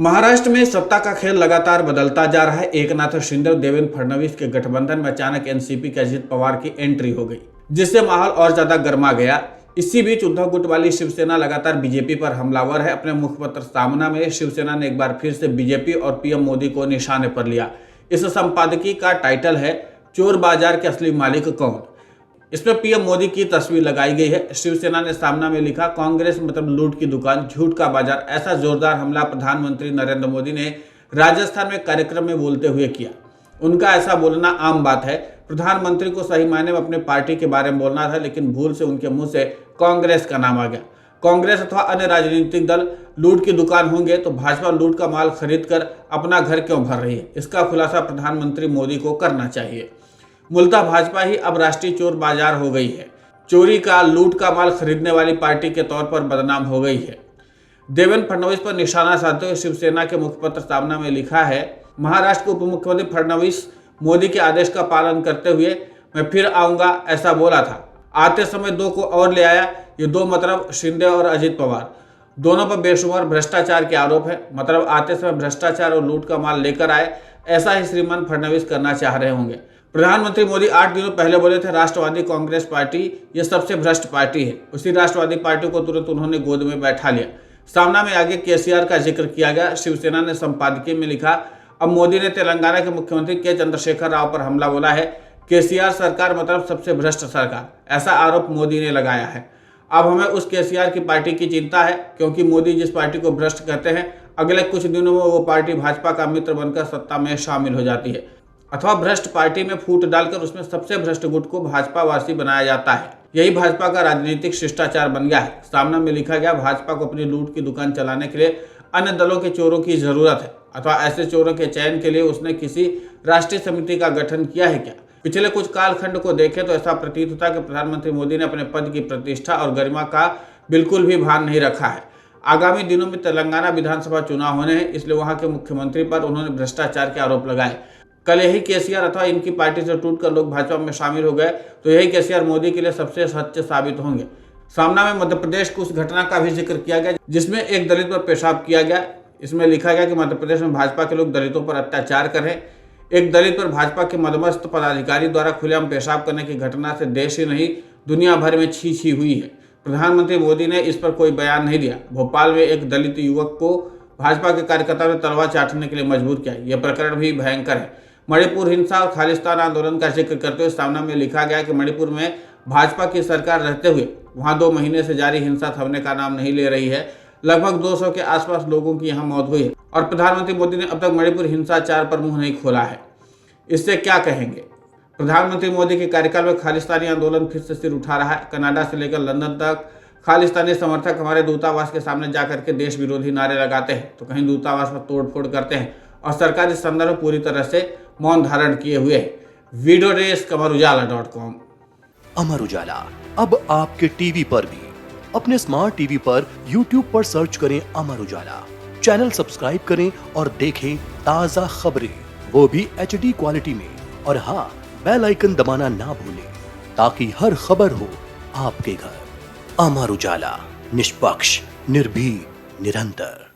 महाराष्ट्र में सत्ता का खेल लगातार बदलता जा रहा है। एकनाथ शिंदे और देवेंद्र फडणवीस के गठबंधन में अचानक एनसीपी के अजित पवार की एंट्री हो गई, जिससे माहौल और ज्यादा गर्मा गया। इसी बीच उद्धव गुट वाली शिवसेना लगातार बीजेपी पर हमलावर है। अपने मुखपत्र सामना में शिवसेना ने एक बार फिर से बीजेपी और पीएम मोदी को निशाने पर लिया। इस संपादकीय का टाइटल है चोर बाजार के असली मालिक कौन। इसमें पीएम मोदी की तस्वीर लगाई गई है। शिवसेना ने सामना में लिखा, कांग्रेस मतलब लूट की दुकान, झूठ का बाजार। ऐसा जोरदार हमला प्रधानमंत्री नरेंद्र मोदी ने राजस्थान में कार्यक्रम में बोलते हुए किया। उनका ऐसा बोलना आम बात है। प्रधानमंत्री को सही मायने में अपने पार्टी के बारे में बोलना था, लेकिन भूल से उनके मुंह से कांग्रेस का नाम आ गया। कांग्रेस अथवा अन्य राजनीतिक दल लूट की दुकान होंगे तो भाजपा लूट का माल खरीद कर अपना घर क्यों भर रही है? इसका खुलासा प्रधानमंत्री मोदी को करना चाहिए। मूलतः भाजपा ही अब राष्ट्रीय चोर बाजार हो गई है। चोरी का, लूट का माल खरीदने वाली पार्टी के तौर पर बदनाम हो गई है। देवेंद्र फडणवीस पर निशाना साधते हुए शिवसेना के मुखपत्र सामना में लिखा है, महाराष्ट्र के उप मुख्यमंत्री फडणवीस मोदी के आदेश का पालन करते हुए मैं फिर आऊंगा ऐसा बोला था। आते समय दो को और ले आया। ये दो मतलब शिंदे और अजित पवार, दोनों पर बेशुमार भ्रष्टाचार के आरोप है। मतलब आते समय भ्रष्टाचार और लूट का माल लेकर आए। ऐसा ही श्रीमान फडणवीस करना चाह रहे होंगे। प्रधानमंत्री मोदी 8 दिनों पहले बोले थे, राष्ट्रवादी कांग्रेस पार्टी ये सबसे भ्रष्ट पार्टी है। उसी राष्ट्रवादी पार्टी को तुरंत उन्होंने गोद में बैठा लिया। सामना में आगे केसीआर का जिक्र किया गया। शिवसेना ने संपादकीय में लिखा, अब मोदी ने तेलंगाना के मुख्यमंत्री के चंद्रशेखर राव पर हमला बोला है। केसीआर सरकार मतलब सबसे भ्रष्ट सरकार, ऐसा आरोप मोदी ने लगाया है। अब हमें उस केसीआर की पार्टी की चिंता है, क्योंकि मोदी जिस पार्टी को भ्रष्ट कहते हैं, अगले कुछ दिनों में वो पार्टी भाजपा का मित्र बनकर सत्ता में शामिल हो जाती है, अथवा भ्रष्ट पार्टी में फूट डालकर उसमें सबसे भ्रष्ट गुट को भाजपा वासी बनाया जाता है। यही भाजपा का राजनीतिक शिष्टाचार बन गया है। सामना में लिखा गया, भाजपा को अपनी लूट की दुकान चलाने के लिए अन्य दलों के चोरों की जरूरत है, अथवा ऐसे चोरों के चयन के लिए उसने किसी राष्ट्रीय समिति का गठन किया है क्या? पिछले कुछ कालखंड को देखें तो ऐसा प्रतीत होता है कि प्रधानमंत्री मोदी ने अपने पद की प्रतिष्ठा और गरिमा का बिल्कुल भी भान नहीं रखा है। आगामी दिनों में तेलंगाना विधानसभा चुनाव होने हैं, इसलिए वहां के मुख्यमंत्री पर उन्होंने भ्रष्टाचार के आरोप लगाए। कल यही केसीआर अथवा इनकी पार्टी से टूटकर लोग भाजपा में शामिल हो गए तो यही केसीआर मोदी के लिए सबसे सच्चे साबित होंगे। सामना में मध्य प्रदेश की उस घटना का भी जिक्र किया गया जिसमें एक दलित पर पेशाब किया गया। इसमें लिखा गया कि मध्य प्रदेश में भाजपा के लोग दलितों पर अत्याचार कर रहे हैं। एक दलित पर भाजपा के मदमस्त पदाधिकारी द्वारा खुलेआम पेशाब करने की घटना से देश ही नहीं दुनिया भर में छी छी हुई है। प्रधानमंत्री मोदी ने इस पर कोई बयान नहीं दिया। भोपाल में एक दलित युवक को भाजपा के कार्यकर्ताओं ने तलवार चाटने के लिए मजबूर किया। यह प्रकरण भी भयंकर है। मणिपुर हिंसा और खालिस्तान आंदोलन का जिक्र करते हुए सामना में लिखा गया कि मणिपुर में भाजपा की सरकार रहते हुए वहां 2 महीने से जारी हिंसा थमने का नाम नहीं ले रही है। लगभग 200 के आसपास लोगों की यहां मौत हुई है और प्रधानमंत्री मोदी ने अब तक मणिपुर हिंसाचार पर मुंह नहीं खोला है। इससे क्या कहेंगे? प्रधानमंत्री मोदी के कार्यकाल में खालिस्तानी आंदोलन फिर से सिर उठा रहा है। कनाडा से लेकर लंदन तक खालिस्तानी समर्थक हमारे दूतावास के सामने जाकर के देश विरोधी नारे लगाते हैं, तो कहीं दूतावास पर तोड़फोड़ करते हैं और सरकार इस संदर्भ में पूरी तरह से मौन धारण किए हुए है। Video desk अमरउजाला.com। अमर उजाला अब आपके टीवी पर भी। अपने स्मार्ट टीवी पर यूट्यूब पर सर्च करें अमर उजाला, चैनल सब्सक्राइब करें और देखें ताजा खबरें, वो भी HD क्वालिटी में। और हाँ, बेल आइकन दबाना ना भूलें ताकि हर खबर हो आपके घर। अमर उजाला, निष्पक्ष, निर्भीक, निरंतर।